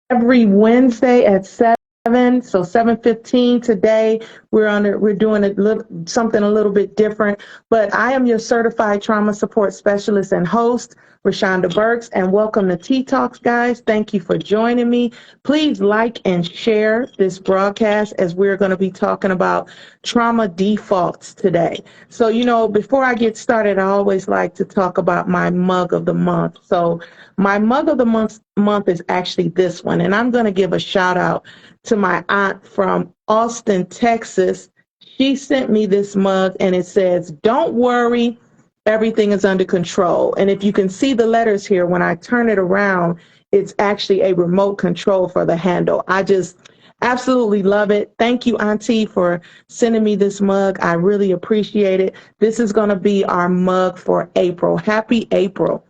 every Wednesday at 7. So 7:15 today. We're doing something a little bit different. But I am your certified trauma support specialist and host, Jackson-Birks, and welcome to Tea Talks, guys. Thank you for joining me. Please like and share this broadcast as we're going to be talking about trauma defaults today. So, before I get started, I always like to talk about my mug of the month. So my mug of the month is actually this one, and I'm going to give a shout out to my aunt from Austin, Texas. She sent me this mug, and it says, "Don't worry, everything is under control." And if you can see the letters here, when I turn it around, it's actually a remote control for the handle. I just absolutely love it. Thank you, Auntie, for sending me this mug. I really appreciate it. This is going to be our mug for April. Happy April.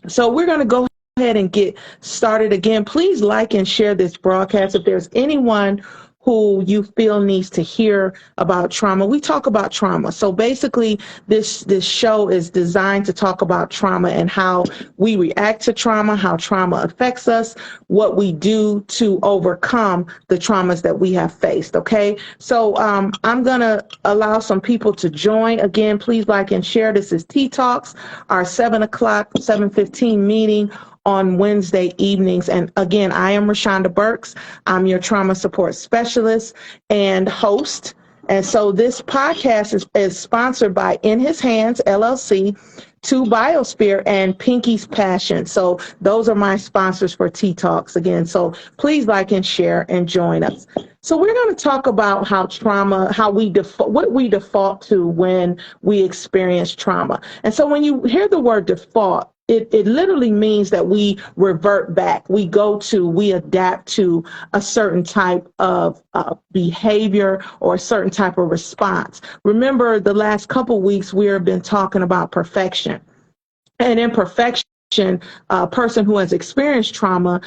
So we're going to go ahead and get started again. Please like and share this broadcast. If there's anyone who you feel needs to hear about trauma, we talk about trauma. So basically, this show is designed to talk about trauma and how we react to trauma, how trauma affects us, what we do to overcome the traumas that we have faced. Okay, so I'm gonna allow some people to join. Again, please like and share. This is Tea Talks, our 7:15 meeting on Wednesday evenings. And again, I am Jackson-Birks. I'm your trauma support specialist and host. And so this podcast is sponsored by In His Hands, LLC, To Biosphere, and Pinky's Passion. So those are my sponsors for Tea Talks again. So please like and share and join us. So we're going to talk about how trauma, what we default to when we experience trauma. And so when you hear the word default, it literally means that we revert back. We adapt to a certain type of behavior or a certain type of response. Remember, the last couple weeks, we have been talking about perfection. And in perfection, a person who has experienced trauma,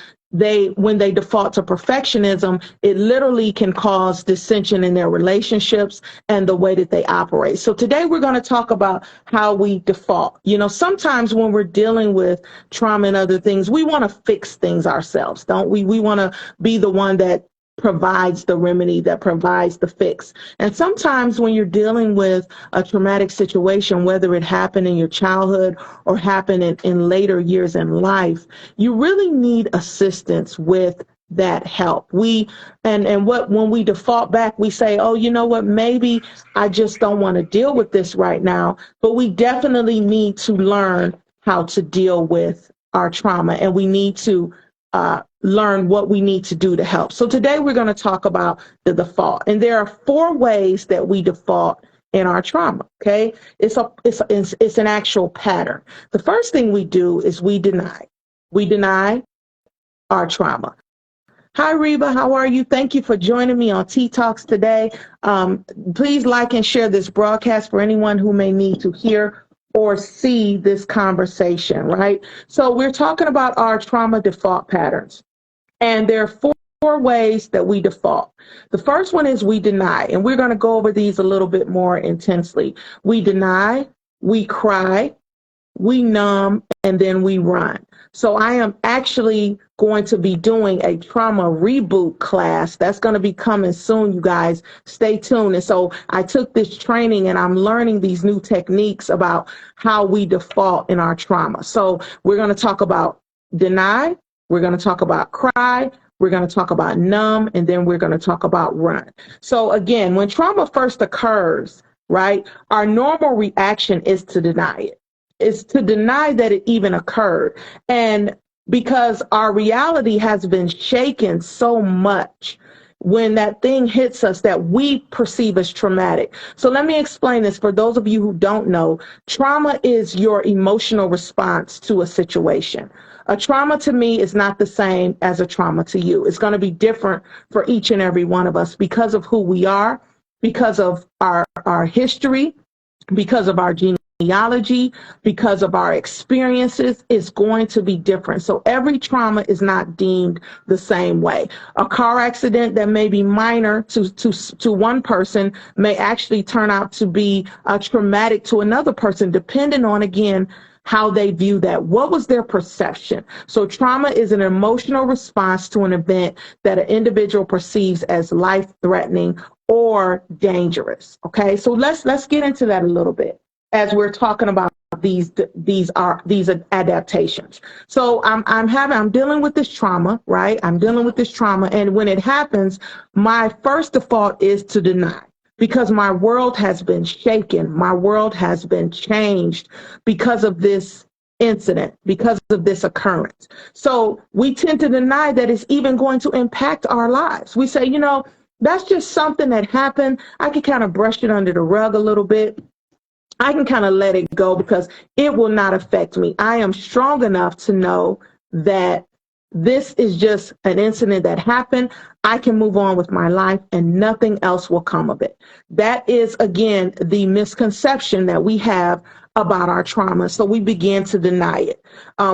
when they default to perfectionism, it literally can cause dissension in their relationships and the way that they operate. So today we're going to talk about how we default. Sometimes when we're dealing with trauma and other things, we want to fix things ourselves, don't we? We want to be the one that provides the remedy, that provides the fix. And sometimes when you're dealing with a traumatic situation, whether it happened in your childhood or happened in later years in life, you really need assistance with that help. When we default back, we say, oh, you know what, maybe I just don't want to deal with this right now, but we definitely need to learn how to deal with our trauma, and we need to learn what we need to do to help. So today we're going to talk about the default, and there are 4 ways that we default in our trauma. Okay, it's an actual pattern. The first thing we do is we deny our trauma. Hi, Reba. How are you? Thank you for joining me on Tea Talks today. Please like and share this broadcast for anyone who may need to hear or see this conversation, right? So we're talking about our trauma default patterns. And there are 4 ways that we default. The first one is we deny, and we're going to go over these a little bit more intensely. We deny, we cry, we numb, and then we run. So I am actually going to be doing a trauma reboot class that's going to be coming soon, you guys. Stay tuned. And so I took this training and I'm learning these new techniques about how we default in our trauma. So we're going to talk about deny, we're going to talk about cry, we're going to talk about numb, and then we're going to talk about run. So again, when trauma first occurs, right, our normal reaction is to deny it. Is to deny that it even occurred. And because our reality has been shaken so much when that thing hits us that we perceive as traumatic. So let me explain this for those of you who don't know. Trauma is your emotional response to a situation. A trauma to me is not the same as a trauma to you. It's going to be different for each and every one of us because of who we are, because of our history, because of our genealogy, because of our experiences, is going to be different. So every trauma is not deemed the same way. A car accident that may be minor to one person may actually turn out to be traumatic to another person, depending on, again, how they view that. What was their perception? So trauma is an emotional response to an event that an individual perceives as life-threatening or dangerous. Okay, so let's get into that a little bit as we're talking about these adaptations. So I'm dealing with this trauma, right? I'm dealing with this trauma, and when it happens, my first default is to deny, because my world has been shaken, my world has been changed because of this incident, because of this occurrence. So we tend to deny that it's even going to impact our lives. We say, that's just something that happened. I can kind of brush it under the rug a little bit. I can kind of let it go because it will not affect me. I am strong enough to know that this is just an incident that happened. I can move on with my life and nothing else will come of it. That is, again, the misconception that we have about our trauma. So we begin to deny it.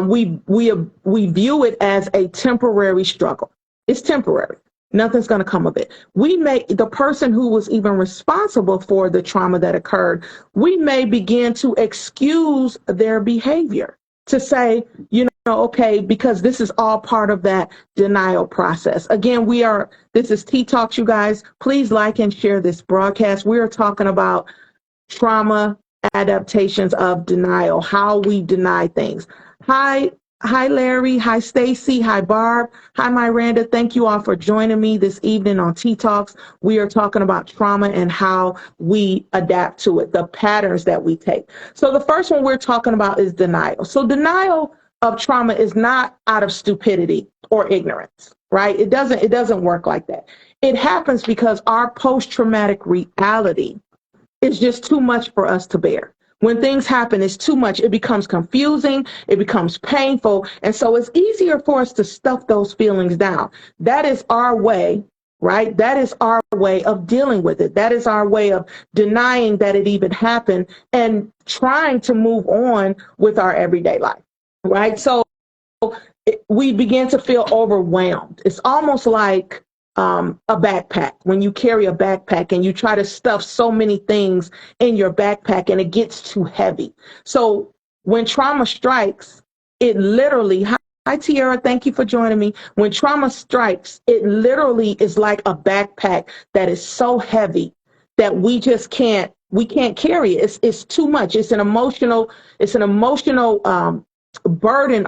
We view it as a temporary struggle. It's temporary. Nothing's going to come of it. The person who was even responsible for the trauma that occurred, we may begin to excuse their behavior, to say, okay, because this is all part of that denial process. Again, this is Tea Talks, you guys. Please like and share this broadcast. We are talking about trauma adaptations of denial, how we deny things. Hi, Larry. Hi, Stacy. Hi, Barb. Hi, Miranda. Thank you all for joining me this evening on Tea Talks. We are talking about trauma and how we adapt to it, the patterns that we take. So the first one we're talking about is denial. So denial of trauma is not out of stupidity or ignorance, right? It doesn't work like that. It happens because our post-traumatic reality is just too much for us to bear. When things happen, it's too much. It becomes confusing. It becomes painful. And so it's easier for us to stuff those feelings down. That is our way, right? That is our way of dealing with it. That is our way of denying that it even happened and trying to move on with our everyday life, right? So we begin to feel overwhelmed. It's almost like a backpack. When you carry a backpack and you try to stuff so many things in your backpack and it gets too heavy. So when trauma strikes, it literally, hi Tiara, thank you for joining me. When trauma strikes, it literally is like a backpack that is so heavy that we can't carry it. It's too much. It's an emotional burden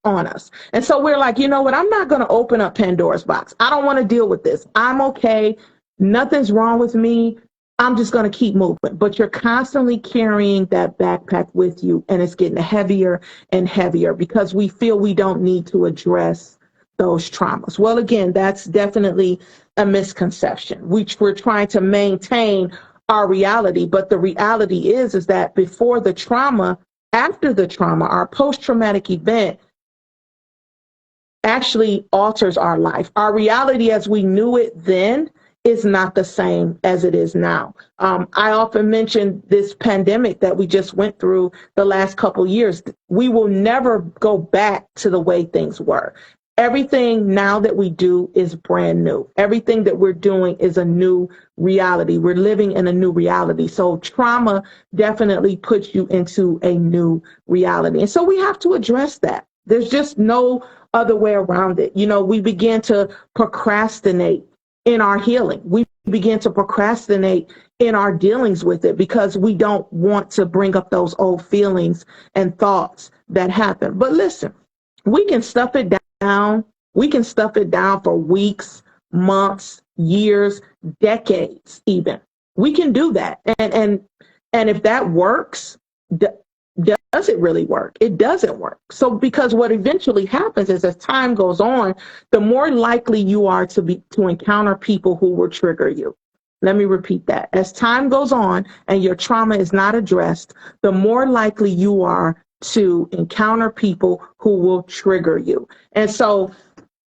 on us. And so we're like, you know what? I'm not going to open up Pandora's box. I don't want to deal with this. I'm okay. Nothing's wrong with me. I'm just going to keep moving. But you're constantly carrying that backpack with you, and it's getting heavier and heavier because we feel we don't need to address those traumas. Well, again, that's definitely a misconception. We're trying to maintain our reality, but the reality is that before the trauma, after the trauma, our post-traumatic event actually alters our life. Our reality as we knew it then is not the same as it is now. I often mention this pandemic that we just went through the last couple years. We will never go back to the way things were. Everything now that we do is brand new. Everything that we're doing is a new reality. We're living in a new reality. So trauma definitely puts you into a new reality. And so we have to address that. There's just no other way around it. We begin to procrastinate in our healing. We begin to procrastinate in our dealings with it because we don't want to bring up those old feelings and thoughts that happen. But listen, we can stuff it down. We can stuff it down for weeks, months, years, decades even. We can do that. And if that works, does it really work? It doesn't work. So because what eventually happens is as time goes on, the more likely you are to encounter people who will trigger you. Let me repeat that. As time goes on and your trauma is not addressed, the more likely you are to encounter people who will trigger you. And so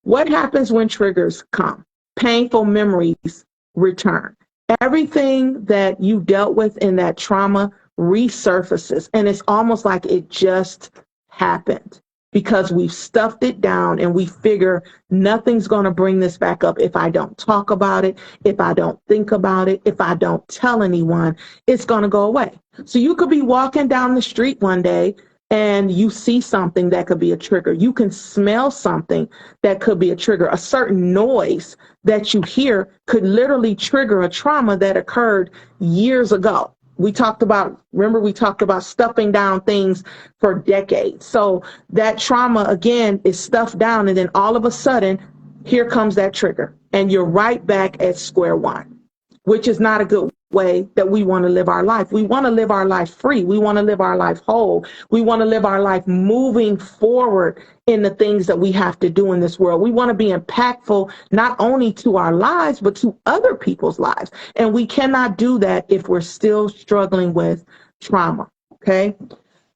what happens when triggers come? Painful memories return. Everything that you dealt with in that trauma resurfaces, and it's almost like it just happened because we've stuffed it down and we figure nothing's going to bring this back up if I don't talk about it, if I don't think about it, if I don't tell anyone, it's going to go away. So you could be walking down the street one day and you see something that could be a trigger. You can smell something that could be a trigger. A certain noise that you hear could literally trigger a trauma that occurred years ago. Remember we talked about stuffing down things for decades. So that trauma, again, is stuffed down, and then all of a sudden, here comes that trigger, and you're right back at square one, which is not a good way that we want to live our life. We want to live our life free. We want to live our life whole. We want to live our life moving forward in the things that we have to do in this world. We want to be impactful, not only to our lives, but to other people's lives. And we cannot do that if we're still struggling with trauma. Okay.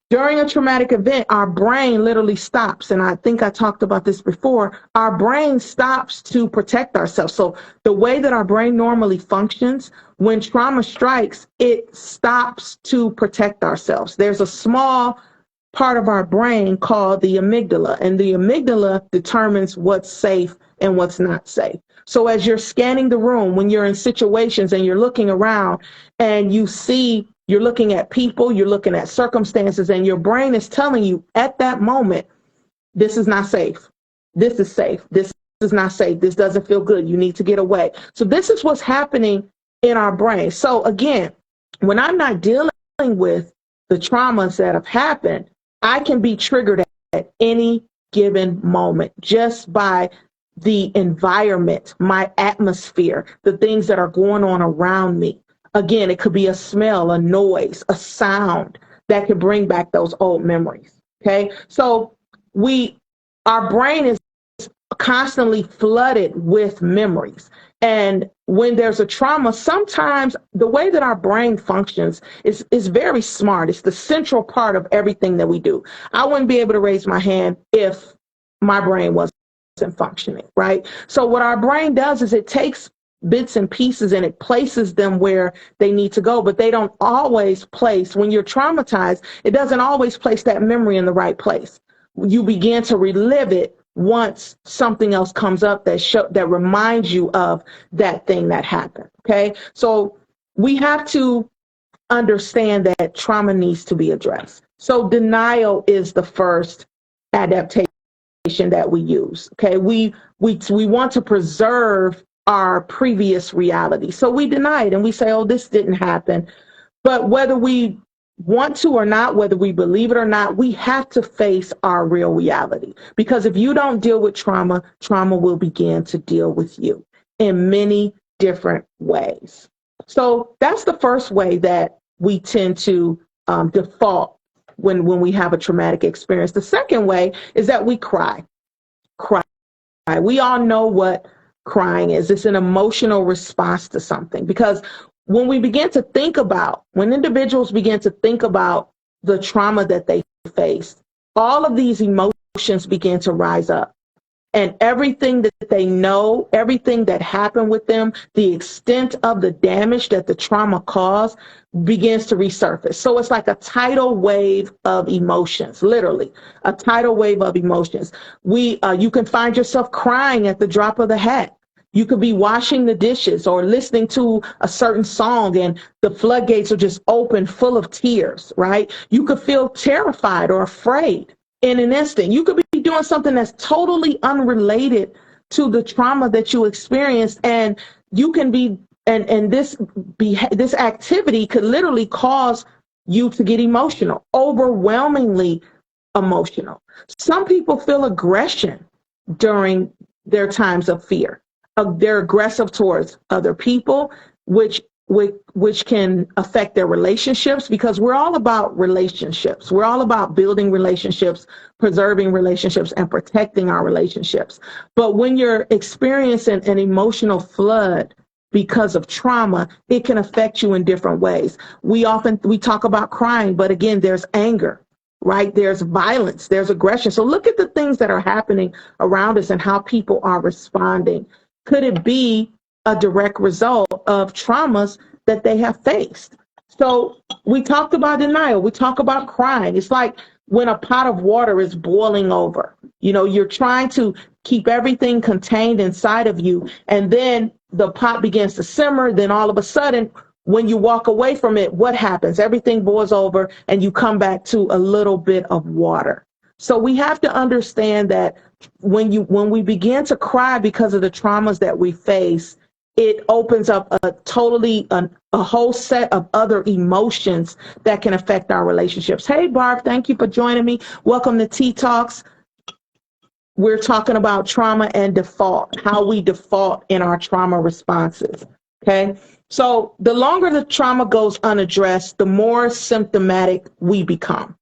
During a traumatic event, our brain literally stops. And I think I talked about this before. Our brain stops to protect ourselves. So the way that our brain normally functions, when trauma strikes, it stops to protect ourselves. There's a small part of our brain called the amygdala, and the amygdala determines what's safe and what's not safe. So as you're scanning the room, when you're in situations and you're looking around and you're looking at people, you're looking at circumstances, and your brain is telling you at that moment, this is not safe. This is safe. This is not safe. This doesn't feel good. You need to get away. So this is what's happening in our brain. So again, when I'm not dealing with the traumas that have happened, I can be triggered at any given moment just by the environment, my atmosphere, the things that are going on around me. Again, it could be a smell, a noise, a sound that could bring back those old memories. Okay. So our brain is constantly flooded with memories. And when there's a trauma, sometimes the way that our brain functions is very smart. It's the central part of everything that we do. I wouldn't be able to raise my hand if my brain wasn't functioning, right? So what our brain does is it takes bits and pieces and it places them where they need to go, but they don't always place, when you're traumatized, it doesn't always place that memory in the right place. You begin to relive it once something else comes up that reminds you of that thing that happened. Okay. So we have to understand that trauma needs to be addressed. So denial is the first adaptation that we use. Okay. We want to preserve our previous reality. So we deny it and we say, oh, this didn't happen. But whether we want to or not, whether we believe it or not, we have to face our real reality. Because if you don't deal with trauma, trauma will begin to deal with you in many different ways. So that's the first way that we tend to default when we have a traumatic experience. The second way is that we cry. We all know what crying is. It's an emotional response to something, because when individuals begin to think about the trauma that they faced, all of these emotions begin to rise up. And everything that they know, everything that happened with them, the extent of the damage that the trauma caused begins to resurface. So it's like a tidal wave of emotions, literally a tidal wave of emotions. You can find yourself crying at the drop of the hat. You could be washing the dishes or listening to a certain song and the floodgates are just open, full of tears, right? You could feel terrified or afraid in an instant. You could be doing something that's totally unrelated to the trauma that you experienced, and you can be, and this activity could literally cause you to get emotional, overwhelmingly emotional. Some people feel aggression during their times of fear. They're aggressive towards other people, which can affect their relationships, because we're all about relationships. We're all about building relationships, preserving relationships, and protecting our relationships. But when you're experiencing an emotional flood because of trauma, it can affect you in different ways. We talk about crying, but again, there's anger, right? There's violence, there's aggression. So look at the things that are happening around us and how people are responding. Could it be a direct result of traumas that they have faced? So we talked about denial. We talk about crying. It's like when a pot of water is boiling over. You're trying to keep everything contained inside of you, and then the pot begins to simmer. Then all of a sudden, when you walk away from it, what happens? Everything boils over and you come back to a little bit of water. So we have to understand that when we begin to cry because of the traumas that we face, it opens up a whole set of other emotions that can affect our relationships. Hey, Barb, thank you for joining me. Welcome to Tea Talks. We're talking about trauma and default, how we default in our trauma responses. Okay. So the longer the trauma goes unaddressed, the more symptomatic we become.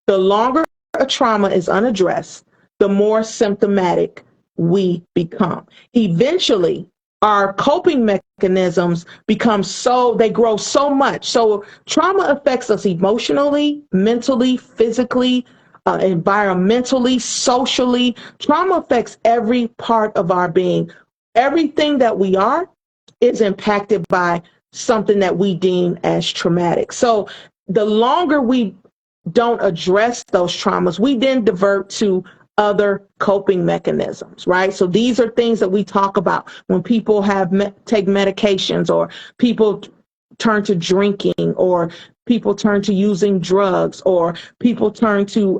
The longer a trauma is unaddressed, the more symptomatic we become. Eventually, our coping mechanisms they grow so much. So trauma affects us emotionally, mentally, physically, environmentally, socially. Trauma affects every part of our being. Everything that we are is impacted by something that we deem as traumatic. So the longer we don't address those traumas, we then divert to other coping mechanisms, right? So these are things that we talk about when people take medications, or people turn to drinking, or people turn to using drugs, or people turn to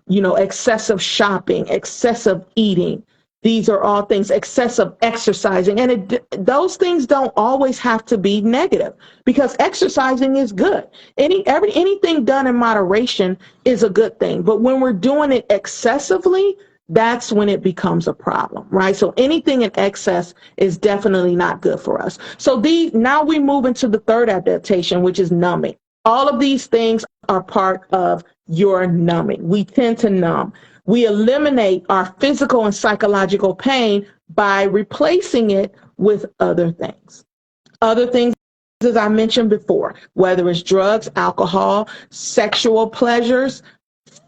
excessive shopping, excessive eating. These are all things, excessive exercising. And those things don't always have to be negative, because exercising is good. Anything done in moderation is a good thing. But when we're doing it excessively, that's when it becomes a problem, right? So anything in excess is definitely not good for us. So now we move into the third adaptation, which is numbing. All of these things are part of your numbing. We tend to numb. We eliminate our physical and psychological pain by replacing it with other things. Other things, as I mentioned before, whether it's drugs, alcohol, sexual pleasures,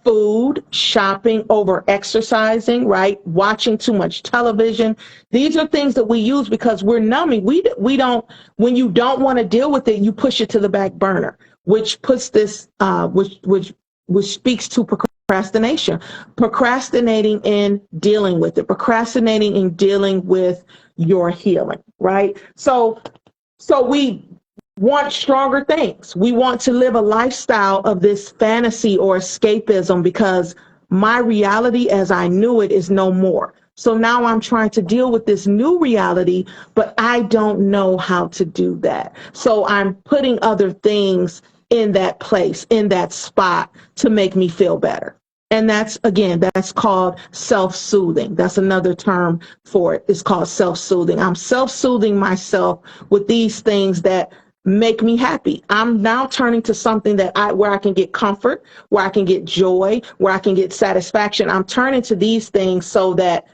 food, shopping, over exercising, right? Watching too much television. These are things that we use because we're numbing. We don't, when you don't want to deal with it, you push it to the back burner, which puts this, which speaks to procrastination, procrastinating in dealing with it, procrastinating in dealing with your healing, right? So we want stronger things. We want to live a lifestyle of this fantasy or escapism, because my reality as I knew it is no more. So now I'm trying to deal with this new reality, but I don't know how to do that. So I'm putting other things in that place, in that spot, to make me feel better. And that's called self-soothing. That's another term for it. It's called self-soothing. I'm self-soothing myself with these things that make me happy. I'm now turning to something where I can get comfort, where I can get joy, where I can get satisfaction. I'm turning to these things so that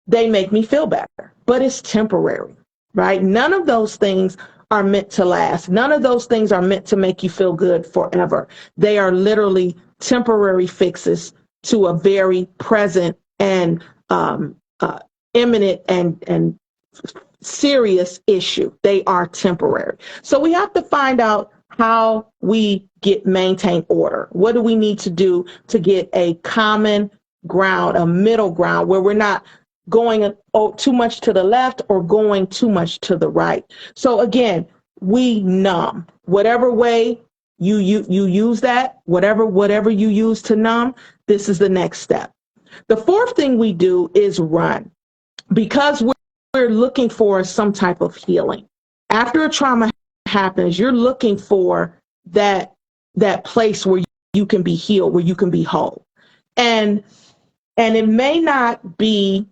they make me feel better. But it's temporary, right? None of those things are meant to last. None of those things are meant to make you feel good forever. They are literally temporary fixes to a very present and imminent and serious issue. They are temporary. So we have to find out how we maintain order. What do we need to do to get a common ground, a middle ground, where we're not going too much to the left or going too much to the right? So again, we numb. Whatever way you use that, whatever you use to numb, this is the next step. The fourth thing we do is run, because we're looking for some type of healing. After a trauma happens, you're looking for that place where you can be healed, where you can be whole. And it may not be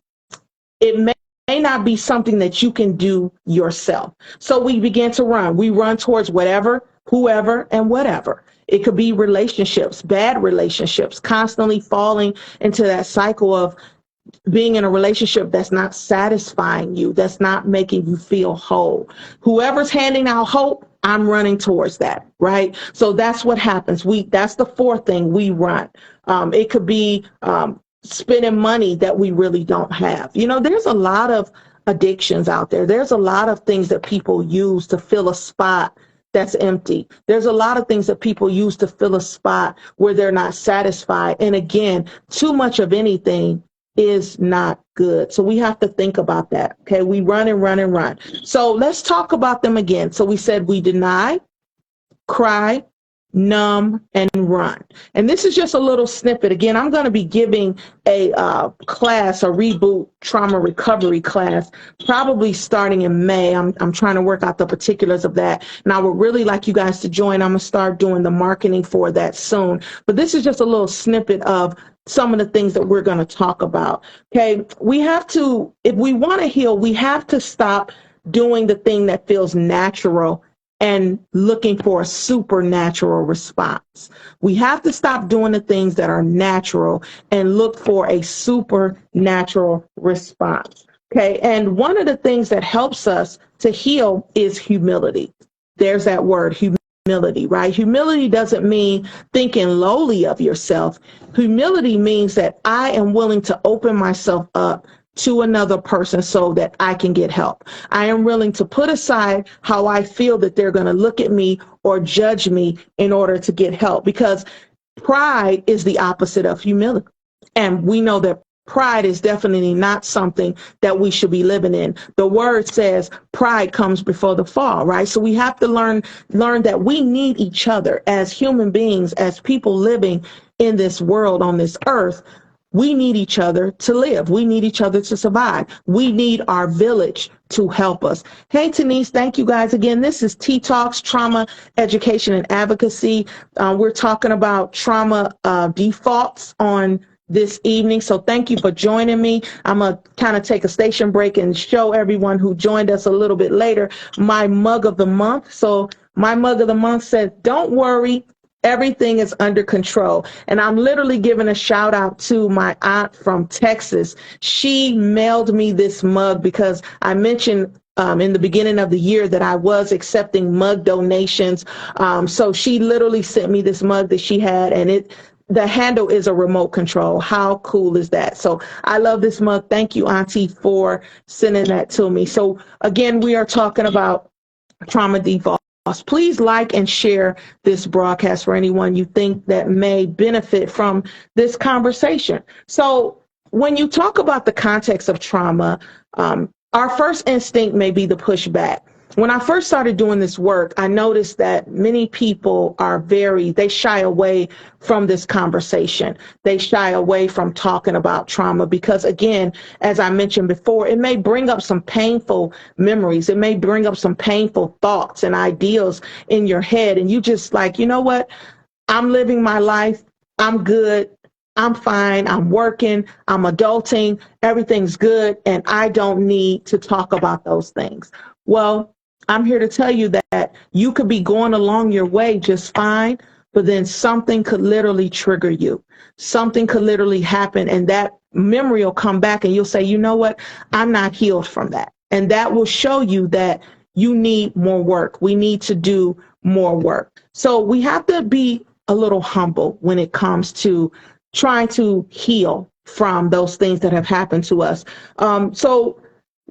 something that you can do yourself. So we begin to run. We run towards whatever, whoever, and whatever. It could be relationships, bad relationships, constantly falling into that cycle of being in a relationship that's not satisfying you, that's not making you feel whole. Whoever's handing out hope, I'm running towards that, right? So that's what happens. That's the fourth thing, we run. It could be spending money that we really don't have. There's a lot of addictions out there. There's a lot of things that people use to fill a spot that's empty. There's a lot of things that people use to fill a spot where they're not satisfied. And again, too much of anything is not good. So we have to think about that. Okay. We run and run and run. So let's talk about them again. So we said we deny, cry, numb, and run. And this is just a little snippet. Again, I'm going to be giving a class, a reboot trauma recovery class, probably starting in May. I'm trying to work out the particulars of that. And I would really like you guys to join. I'm going to start doing the marketing for that soon. But this is just a little snippet of some of the things that we're going to talk about. Okay. We have to, if we want to heal, we have to stop doing the thing that feels natural and looking for a supernatural response. We have to stop doing the things that are natural and look for a supernatural response. Okay. And one of the things that helps us to heal is humility. There's that word, humility, right? Humility doesn't mean thinking lowly of yourself. Humility means that I am willing to open myself up to another person so that I can get help. I am willing to put aside how I feel that they're going to look at me or judge me in order to get help, because pride is the opposite of humility. And we know that pride is definitely not something that we should be living in. The word says pride comes before the fall, right? So we have to learn that we need each other as human beings, as people living in this world, on this earth. We need each other to live. We need each other to survive. We need our village to help us. Hey, Denise, thank you guys again. This is T Talks, Trauma, Education, and Advocacy. We're talking about trauma defaults on this evening. So thank you for joining me. I'm going to kind of take a station break and show everyone who joined us a little bit later my mug of the month. So my mug of the month says, don't worry, everything is under control. And I'm literally giving a shout out to my aunt from Texas. She mailed me this mug because I mentioned in the beginning of the year that I was accepting mug donations. So she literally sent me this mug that she had, and the handle is a remote control. How cool is that? So I love this mug. Thank you, Auntie, for sending that to me. So again, we are talking about trauma default. Please like and share this broadcast for anyone you think that may benefit from this conversation. So when you talk about the context of trauma, our first instinct may be to push back. When I first started doing this work, I noticed that many people they shy away from this conversation. They shy away from talking about trauma because, again, as I mentioned before, it may bring up some painful memories. It may bring up some painful thoughts and ideals in your head. And you just like, you know what? I'm living my life. I'm good. I'm fine. I'm working. I'm adulting. Everything's good. And I don't need to talk about those things. Well, I'm here to tell you that you could be going along your way just fine, but then something could literally trigger you. Something could literally happen, and that memory will come back and you'll say, you know what? I'm not healed from that. And that will show you that you need more work. We need to do more work. So we have to be a little humble when it comes to trying to heal from those things that have happened to us. So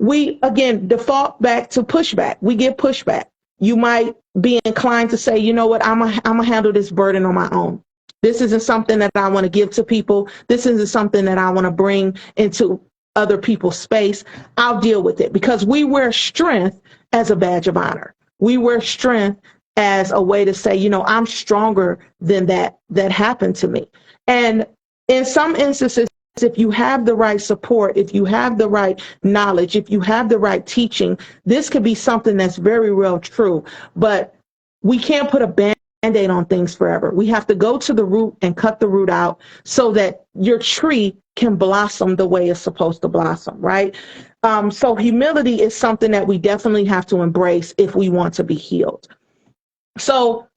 we, again, default back to pushback. We get pushback. You might be inclined to say, you know what, I'm gonna handle this burden on my own. This isn't something that I want to give to people. This isn't something that I want to bring into other people's space. I'll deal with it, because we wear strength as a badge of honor. We wear strength as a way to say, you know, I'm stronger than that happened to me. And in some instances, if you have the right support, if you have the right knowledge, if you have the right teaching, this could be something that's very real true. But we can't put a Band-Aid on things forever. We have to go to the root and cut the root out so that your tree can blossom the way it's supposed to blossom, right? So humility is something that we definitely have to embrace if we want to be healed. So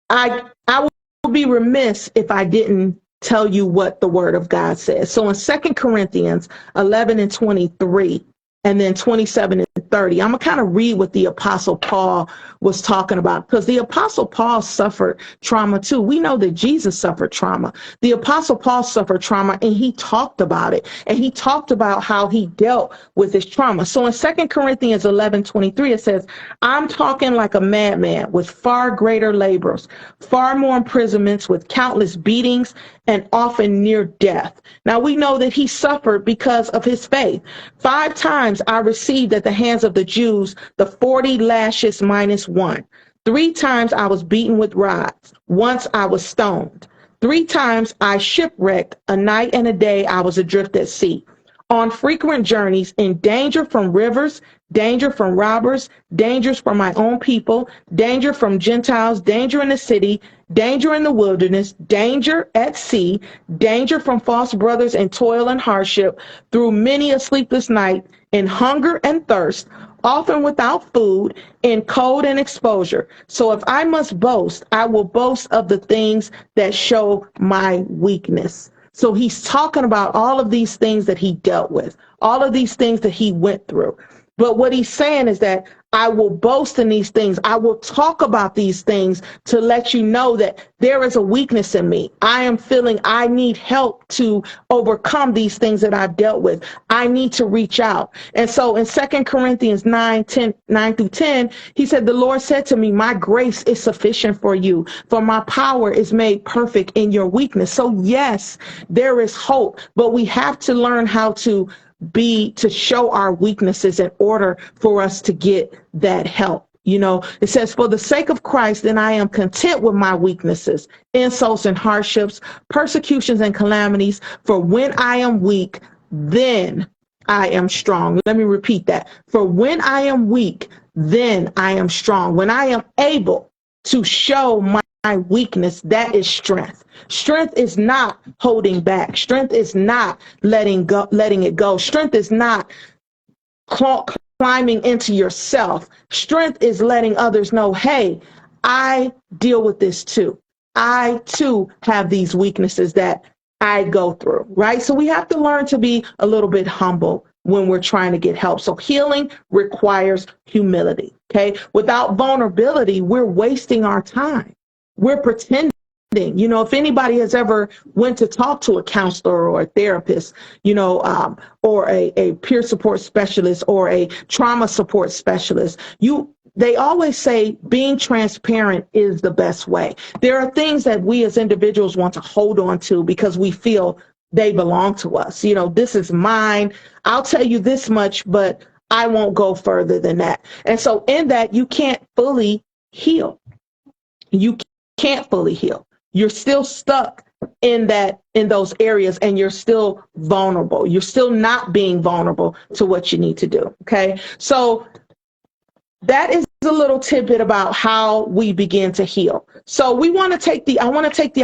I would be remiss if I didn't tell you what the word of God says. So in 2 Corinthians 11:23, and then 27 and 30, I'm going to kind of read what the Apostle Paul was talking about, because the Apostle Paul suffered trauma too. We know that Jesus suffered trauma. The Apostle Paul suffered trauma, and he talked about it. And he talked about how he dealt with his trauma. So in 2 Corinthians 11:23, it says, I'm talking like a madman with far greater labors, far more imprisonments, with countless beatings and often near death. Now we know that he suffered because of his faith. 5 times I received at the hands of the Jews the 40 lashes minus 1. 3 times I was beaten with rods. Once I was stoned. 3 times I shipwrecked. A night and a day I was adrift at sea. On frequent journeys, in danger from rivers, danger from robbers, dangers from my own people, danger from Gentiles, danger in the city, danger in the wilderness, danger at sea, danger from false brothers and toil and hardship, through many a sleepless night, in hunger and thirst, often without food, in cold and exposure. So if I must boast, I will boast of the things that show my weakness. So he's talking about all of these things that he dealt with, all of these things that he went through. But what he's saying is that I will boast in these things. I will talk about these things to let you know that there is a weakness in me. I am feeling I need help to overcome these things that I've dealt with. I need to reach out. And so in 2 Corinthians 9 through 10, he said, the Lord said to me, my grace is sufficient for you, for my power is made perfect in your weakness. So yes, there is hope, but we have to learn how to show our weaknesses in order for us to get that help. You know, it says, for the sake of Christ, then I am content with my weaknesses, insults and hardships, persecutions and calamities. For when I am weak, then I am strong. Let me repeat that. For when I am weak, then I am strong. When I am able to show my weakness, that is strength. Strength is not holding back. Strength is not letting it go. Strength is not climbing into yourself. Strength is letting others know, hey, I deal with this too. I too have these weaknesses that I go through, right? So we have to learn to be a little bit humble when we're trying to get help. So healing requires humility, okay? Without vulnerability, we're wasting our time. We're pretending. You know, if anybody has ever went to talk to a counselor or a therapist, you know, or a peer support specialist or a trauma support specialist, they always say being transparent is the best way. There are things that we as individuals want to hold on to because we feel they belong to us. You know, this is mine. I'll tell you this much, but I won't go further than that. And so in that, you can't fully heal. You can't fully heal. You're still stuck in those areas, and you're still vulnerable. You're still not being vulnerable to what you need to do. Okay. So that is a little tidbit about how we begin to heal. So I want to take the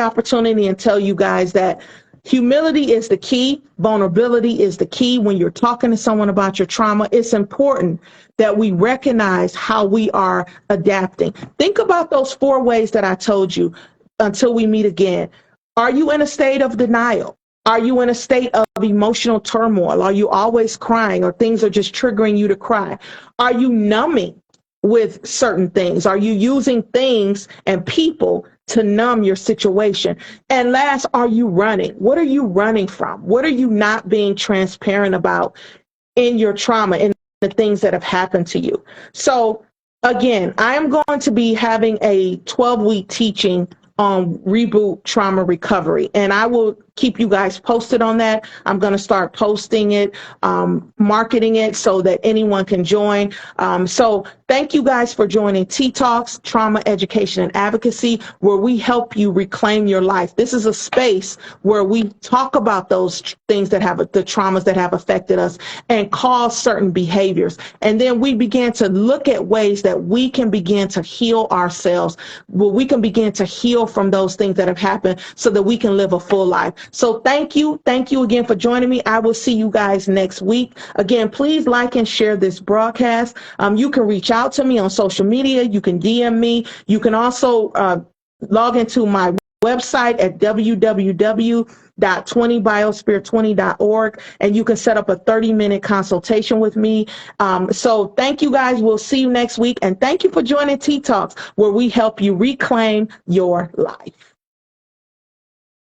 opportunity and tell you guys that humility is the key. Vulnerability is the key. When you're talking to someone about your trauma, it's important that we recognize how we are adapting. Think about those 4 ways that I told you until we meet again. Are you in a state of denial? Are you in a state of emotional turmoil? Are you always crying, or things are just triggering you to cry? Are you numbing with certain things? Are you using things and people to numb your situation? And last, are you running? What are you running from? What are you not being transparent about in your trauma, in the things that have happened to you? So again, I am going to be having a 12-week teaching on reboot trauma recovery, and I will keep you guys posted on that. I'm going to start posting it, marketing it so that anyone can join. So thank you guys for joining T Talks, Trauma Education and Advocacy, where we help you reclaim your life. This is a space where we talk about those things that have the traumas that have affected us and cause certain behaviors. And then we begin to look at ways that we can begin to heal ourselves, where we can begin to heal from those things that have happened so that we can live a full life. So thank you again for joining me. I will see you guys next week. Again, please like and share this broadcast. You can reach out to me on social media. You can DM me. You can also log into my website at www.20biosphere20.org, and you can set up a 30-minute consultation with me. So thank you guys. We'll see you next week. And thank you for joining T Talks, where we help you reclaim your life.